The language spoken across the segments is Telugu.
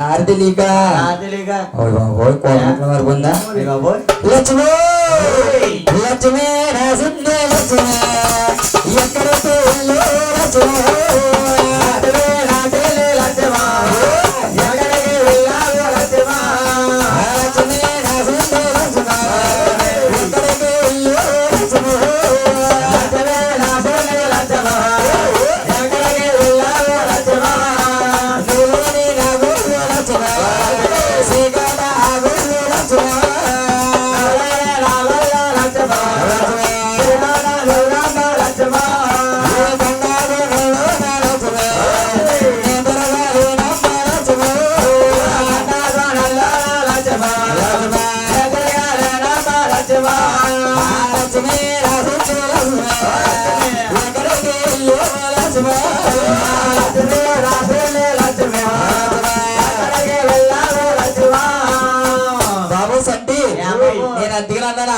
ఆర్తిలీక ఓయ్ బాబోయ్ కోపం మరి పొందా లక్ష్మి లక్ష్మి రాసిందే లక్ష్మి ఎక్కడికి వెళ్ళు లక్ష్మి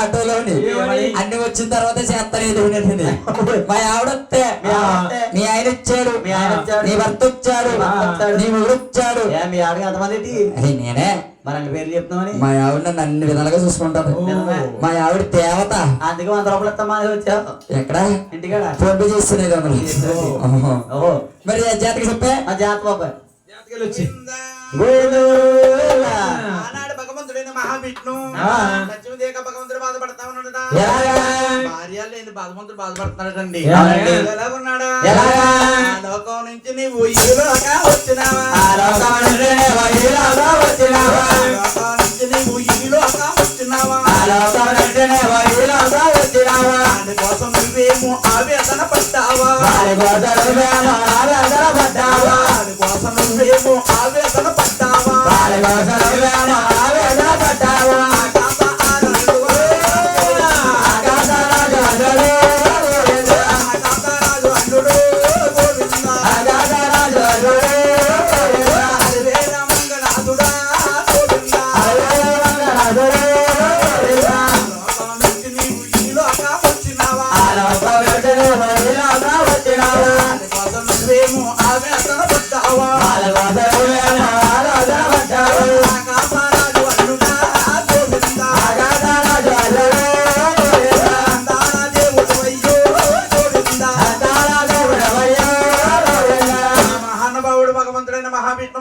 ఆటోలోని అన్ని వచ్చిన తర్వాత చేస్తలేదు మా ఆవిడొస్తే మీ ఆయన ఇచ్చాడు నీ భర్త వచ్చాడు నీ మొగుడు వచ్చాడు మీ ఆవిడ ఎంతమంది నేనే మరి అన్ని పేర్లు చెప్తామని మా ఆవిడ నన్ను అన్ని విధాలుగా చూసుకుంటాను మా ఆవిడ దేవత అందుకే 100 రూపాయలు ఇస్తామా వచ్చావు ఎక్కడ ఇంటికాడ ఫోన్ పే చేస్తున్నాయి మరి జాతకి చెప్పే ఆ జాత బాబాయ్ జాతకలు వచ్చి ఆనాడు భగవంతుడైన మహావిష్ణు లక్ష్మీదేవి భగవంతుడు బాధపడతా ఉన్నాడట భార్య లేని భగవంతుడు బాధపడుతున్నాడటండి ఎలాగున్నాడా లోకం నుంచి నీవు ఇల్లులోగా వచ్చినావా లోకం నుంచి నీవు ఇల్లులోగా వచ్చినావా అందుకోసం నువ్వేమో ఆవేదన పడ్డావా అందుకోసం నువ్వేమో ఆవేదన పడ్డావా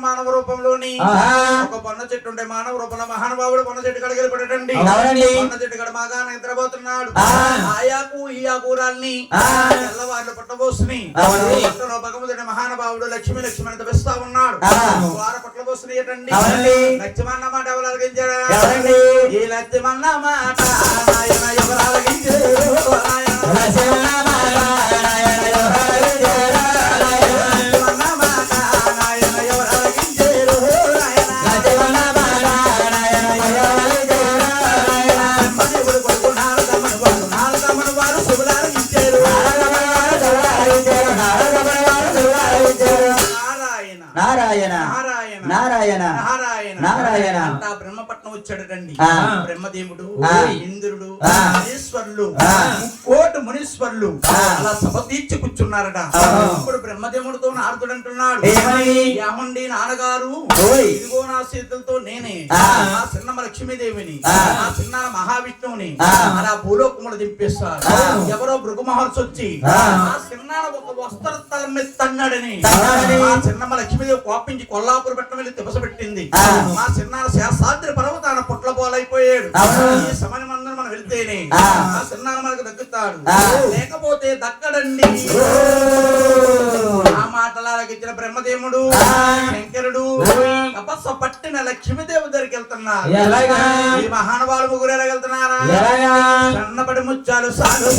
మానవ రూపంలోని ఒక పొన్న చెట్టు ఉంటే మానవ రూపంలో మహానుభావుడు పొన్న చెట్టు కడిగి పడటండి పొన్న చెట్టు కడ బాగా నిద్రపోతున్నాడు ఆయాకు ఈ ఆకూరాల్ని తెల్లవాళ్ళు పట్టబోసుని పట్టలో భగవంతుడి మహానుభావుడు లక్ష్మి లక్ష్మి అని తపిస్తా ఉన్నాడు వార పట్టబోసుని ఏంటండి లక్ష్మన్న మాట ఎవరు అలగించారు ఈ లక్ష్మన్న మాట ఎవరు అలగించారు బ్రహ్మపట్నం వచ్చాడటండి బ్రహ్మదేవుడు ఇంద్రుడు మునీశ్వరులు కోటి మునీశ్వరులు అలా సభ తీర్చి కూర్చున్నారట ఇప్పుడు బ్రహ్మదేవుడితో నారదుడు అంటున్నాడు ఏమండి నాన్నగారు ఇదిగో నా చేతులతో నేనే ఆ చిన్నమ్మ లక్ష్మీదేవిని ఆ చిన్న మహావిష్ణువుని అలా భూలోకములు దింపేస్తారు ఎవరో భృగు మహర్షి వచ్చి ఆ చిన్న ఒక వస్త్ర తల మీద తన్నాడని ఆ చిన్నమ్మ లక్ష్మీదేవి కోపించి కొల్లాపురి పెట్టడం వెళ్ళి తిపస పెట్టింది మా చిన్న శాస్త్రి పర్వతాన పుట్ల పోలైపోయాడు ఈ సమయ మందరం మనం వెళ్తేనే ఆ చిన్న మనకు దక్కుతాడు లేకపోతే దక్కడండి ఆ మాటలాగిచ్చిన బ్రహ్మదేవుడు శంకరుడు తపస్సు పట్టిన లక్ష్మీదేవి దగ్గరికి వెళ్తున్నారు ఈ మహానుభావులు ముగ్గురు వెళ్తున్నారా సన్నపడి ముచ్చాలు సాగు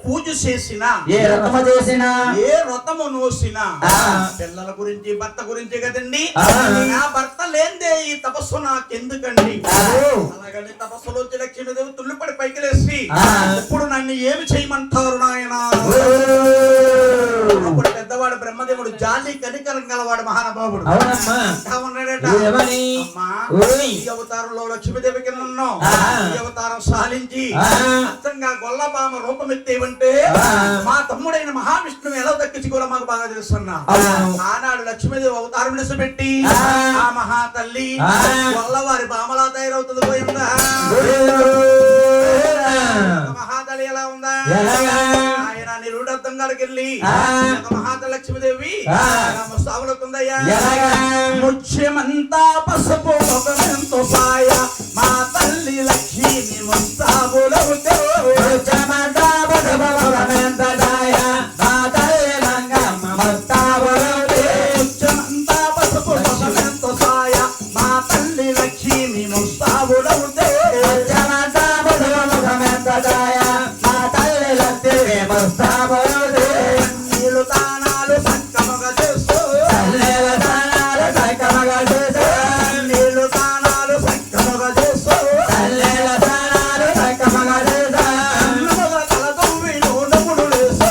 పూజ చేసినా ఏ రకమ చేసినా ఏ వ్రతము నోసినా ఆ. పిల్లల గురించి భర్త గురించి కదండి ఆ. నా భర్త లేందే ఈ తపస్సు నాకెందుకండి అదో. అలాగని తపస్సులో వచ్చి లక్ష్మీదేవి తుల్లిపడి పైకి లేసి ఆ. ఇప్పుడు నన్ను ఏమి చేయమంటారు నాయన అప్పుడు పెద్దవాడు బ్రహ్మదేవుడు జాలి కనికరం గలవాడు మహానుభావుడు అవునమ్మా. ఇంకా ఉన్నాడట. ఏమని? అమ్మా, ఓయ్. ఈ అవతారంలో లక్ష్మీదేవి కింద ఉన్నాం ఆ. ఈ అవతారం సాలించి ఆ. అర్థంగా గొల్లబామ రూపమెత్తేవంటే ఆ. మా తమ్ముడైన మహావిష్ణువు ఎలా దక్కించుకోవాలో మాకు బాగా తెలుస్తున్నా అవును. ఆనాడు లక్ష్మీదేవి అవతారం నిలబెట్టి ఆ. ఆ మహాతల్లి ఆ. గొల్లవారి బామలా తయారవుతుంది పోయిందా మహాతల్లి ఎలా ఉందా ఎలాగా? ఆయన నిరుడర్థం గారికి ఆ. మహాతల్లి లక్ష్మీదేవి ఆ. సాగులుతుందయ్యా ఎలాగా? ముత్యమంతా పసుపు ముఖమెంతో పాయ మా తల్లి లక్ష్మిని ముస్తాబులవుతే ముత్యమంతా పసుపు ముఖమెంతో సాయ మా తల్లి లక్ష్మిని ముస్తాబులవుతే నీళ్ళు తానాలు సంకమగ చేస్తూ నీళ్ళు తానాలు సంకమగ చేస్తూ అన్నముగ తల దువ్వి నూనెములు లేస్తూ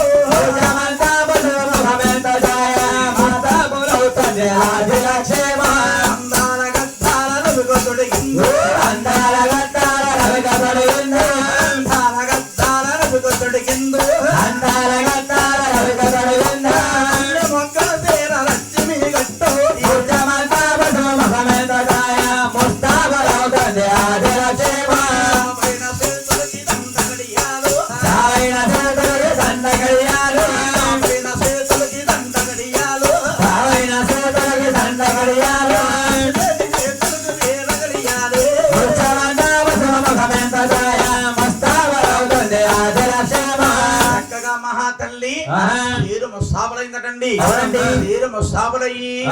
అందాల గద్దాల నలుగు తొడిగిందో అందాల గద్దాల నలుగు తొడిగిందో మొక్కల తీర లక్ష్మి గట్టో పైన చేతులకి దండగడియాలు పైన చేతులకి దండగడియాలు చేతులకు వేరగడియాలే చక్కగా మహాతల్లి తీరు ముస్తాబులైందటండి అవునండి. తీరు ముస్తాబులయ్యి ఆ.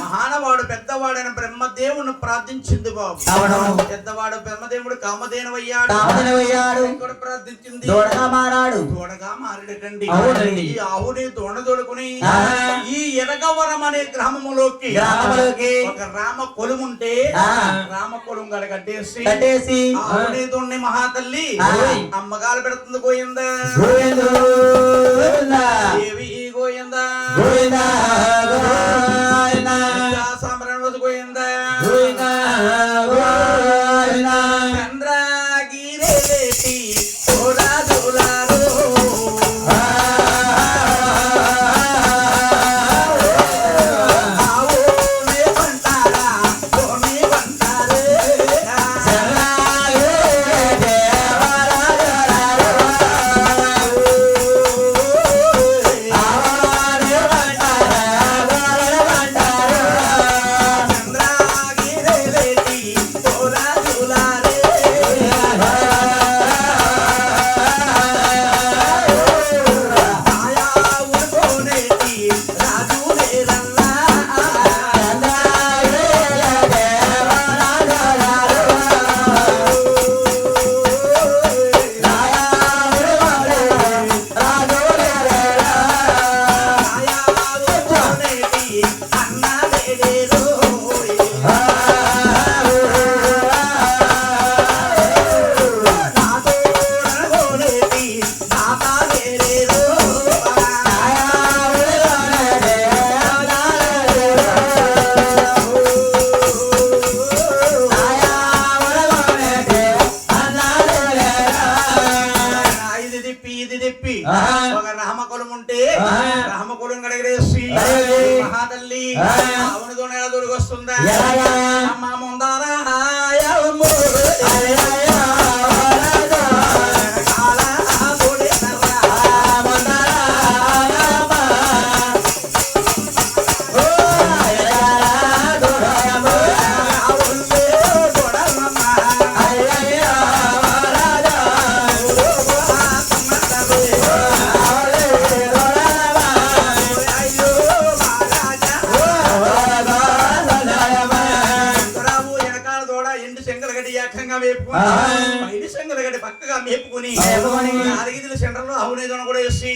మహానవాడు పెద్దవాడైన బ్రహ్మదేవుని ప్రార్థించింది బాబు అవును. పెద్దవాడు బ్రహ్మదేవుడు కామధేనువయ్యాడు కామధేనువయ్యాడు. కూడా ప్రార్థించింది దూడగా మారాడు. దూడగా మారడటండి అవునండి. ఈ ఆవుని దూడ దొడుకుని ఆ. ఈ ఎరగవరం అనే గ్రామములోకి ఒక రామ కొలుముంటే ఆ. రామ కొలుము గడ కట్టేసి కట్టేసి ఆవుని దూడని మహాతల్లి ఆ. అమ్మగారు పెడుతుంది గోయిందా గోవిందా దేవి గోయిందా గోవిందా గోవిందా సాంబ్రాణి గోయిందా గోవిందా గోవిందా చంద్రగిరేటి తోడా దోలారో ఆవునే పంటారా కోని పంటారే చంద్రగిరేటి తోడా దోలారే ఆయా ఊరుకోనేటి రాజు లేరల్లా ఆయా ఊరుకోనేటి అన్న లేరేరో నాతో నగోనేటి తాత లేరేరో ఇది తిప్పి ఒక రామకులం ఉంటే రామకులం గడగరేసి మహాతల్లి అవునితో నెల దొరికొస్తుందా అమ్మ ముందారా చక్కగా మేపుకుని బయట సంగతి గడి పక్కగా మేపుకుని నాలుగిదుల సెంటర్లో అవునే దొన కూడా వేసి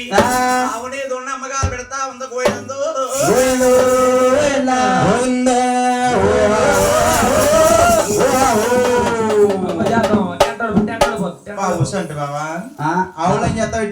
అవునే దొన్న అమ్మగారు పెడతా ఉంద కోయందో బాబా అవులని చేస్తావు